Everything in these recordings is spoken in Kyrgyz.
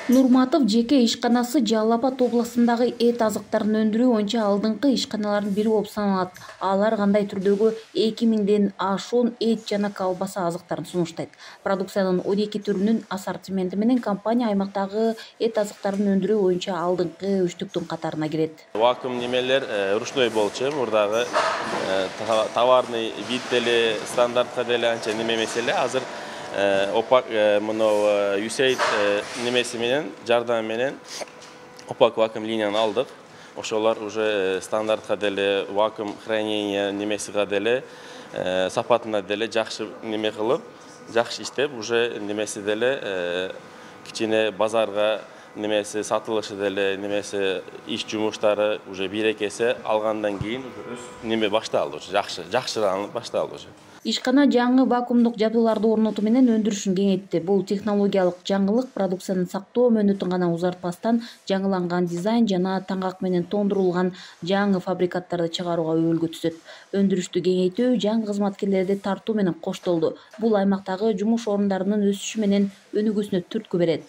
Нурматов жеке ишканасы Жалал Абад областындагы эт азыктарын өндүрүү боюнча алдыңкы ишканалардын бири болуп саналат. Алар кандай түрдөгү 2000ден ашуун эт жана колбаса азыктарын сунуштайт. Продукциянын 12 түрүнүн ассортименти менен компания аймактагы эт азыктарын өндүрүү боюнча алдыңкы үчтүктүн катарына кирет. Вакуум немелер ручной болчу, мурдагы товарный вид деле стандартка деле анча неме эмес эле. Азыр опак мына USAID немеси менен жардам менен опак вакуум линияны алдык. Ошолор уже стандартка деле вакуум хранение немесига деле сапатына деле жакшы неме кылып, жакшы иштеп, уже немеси деле кичине базарга немеси сатылышы деле немеси иш жумуштары уже бирекесе алгандан кийин неме башталды, жакшыраак башталды уже. Ишкана жаңы вакуумдук жабдууларды орнотуу менен өндүрүшүн кеңейтти. Бул технологиялык жаңылык продукциянын сактоо мөөнөтүн гана узартпастан, жаңыланган дизайн жана таңгак менен тондурулган жаңы фабрикаттарды чыгарууга өбөлгө түзөт. Өндүрүштү кеңейтүү жаңы кызматкерлерди тартуу менен коштолду. Бул аймактагы жумуш орундарынын өсүшү менен өнүгүүсүнө түрткү берет.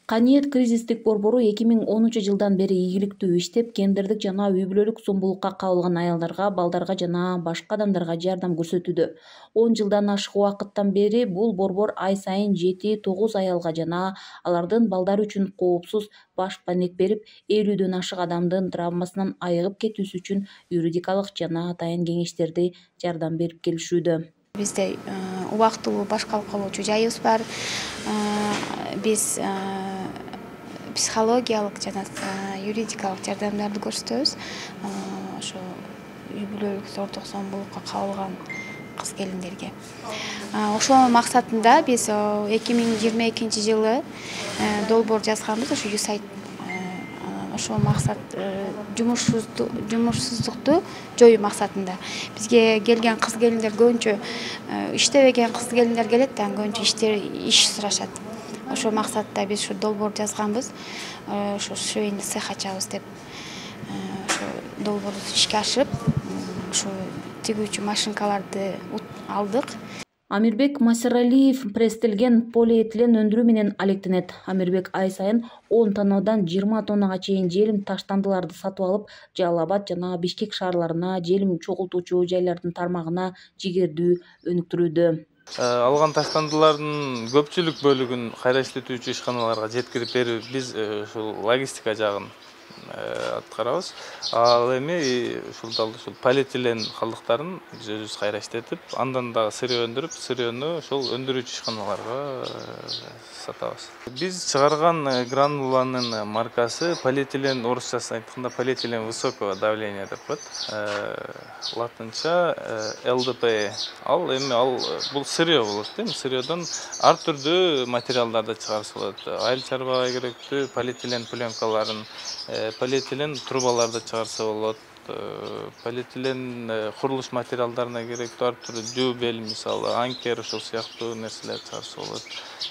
Каниет кризистик борбору 2010 жылдан бери ийгиликтүү иштеп, гендердик жана үй-бүлөлүк зомбулукка кабылган аялдарга, балдарга жана башка адамдарга жардам көрсөтүүдө. 10 жылдан ашык убакыттан бери бул борбор ай сайын 7-9 аялга жана алардын балдары үчүн коопсуз баш панек берип, 50дөн ашык адамдын травмасынан айыгып кетүүсү үчүн юридикалык жана атайын кеңештерди жардам берип келишүүдө. Бизде убактылуу башка алып калуучу жайыбыз бар. Биз психологиялык жана юридикалык жардамдарды көрсөтөбүз. Ошо үй-бүлөлүк зордук зомбулукка кабылган кыз келиндерге. Ошол максатында биз 2022 жылы долбоор жазганбыз, ошо USAID ошол максат жумушсуздукту жоюу максатында. Бизге келген кыз келиндер көбүнчө иштебеген кыз келиндер келет да, көбүнчө иш сурашат. Ошол максатта биз ушу долбоор жазганбыз. Ошо швейный цех ачабыз деп. Ошо долбоорду ишке ашырып, ушу тигүүчү машинкаларды алдык. Амирбек Масиралиев пресстелген полиэтилен өндүрүү менен алектенет. Амирбек ай сайын 10 тоннадан 20 тоннага чейин желим таштандыларды сатып алып, Жалал Абад жана Бишкек шаарларына, желим чогултуучу жайлардын тармагына жигердүү өнүктүрүүдө. Алган таштандылардын көпчүлүк бөлүгүн кайра иштетүүчү ишканаларга жеткирип берип, биз ушул логистика жагын аткарабыз. Ал эми ушул полиэтилен калдыктарын биз өзүбүз кайра иштетип, андан дагы сырье өндүрүп, сырьену ошол өндүрүүчү ишканаларга сатабыз. Биз чыгарган грануланын маркасы полиэтилен, орусчасын айтканда полиэтилен высокого давления деп коет. Латынча ЛДП. Ал бул сырье болот, сырьедон ар түрдүү материалдарды чыгарса болот. Айыл чарбага керектүү полиэтилен пленкаларын, полиэтилен трубаларды чыгарса болот, полиэтилен курулуш материалдарына керектүү ар түрдүү дюбель, мисалы, анкер, ошол сыяктуу нерселерди чыгарса болот.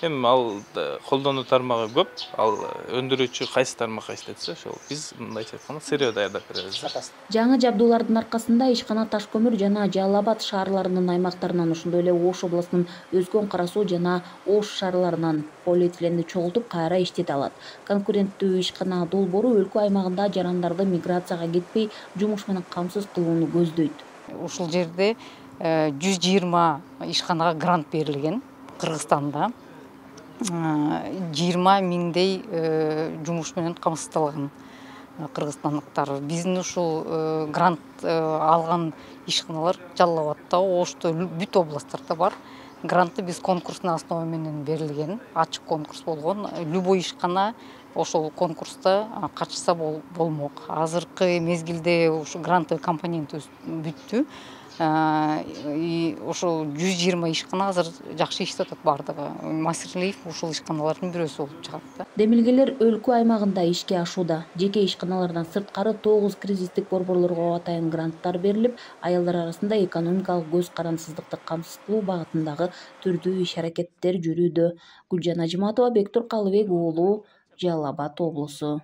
Эми ал колдонуу тармагы көп, ал өндүрүүчү кайсы тармакка иштетсе, ошол биз мындайча айтканда сырье даярдап беребиз. Жаңы жабдуулардын аркасында ишкана Таш көмүр жана Жалал Абад шаарларынын аймактарынан, ошондой эле Ош областынын Өзгөн Кара Суу жана Ош шаарларынан полиэтиленди чогултуп кайра иштете алат. Конкуренттүү ишкана долбоору өлкө аймагында жарандарды миграцияга кетпей, жумуш менен камсыз кылууну көздөйт. Ушул жерде 120 ишканага грант берилген Кыргызстанда. 20 миңдей жумуш менен камсыздалган кыргызстандыктар. Биздин ушул грант алган ишканалар Жалал Абадта, Ошто, бүт областтарда бар. Грантты биз конкурстун основа менен берилген, ачык конкурс болгон. Любой ишкана ошол конкурста катышса болмок. Азыркы мезгилде ушу гранттуу компонентибиз бүттү. Ошол 120 ишкана азыр жакшы иштеп атат бардыгы. Масирлиев ушул ишканалардын бирөөсү болуп чыгат. Демилгелер өлкө аймагында ишке ашууда. Жеке ишканалардан сырткары 9 кризистик борборлорго атайын гранттар берилип, аялдар арасында экономикалык көз карансыздыкты камсыз кылуу багытындагы түрдүү иш-аракеттер жүрүүдө. Гүлжан Ажиматова, Бектур Калыбек уулу, Жалал Абад облусу.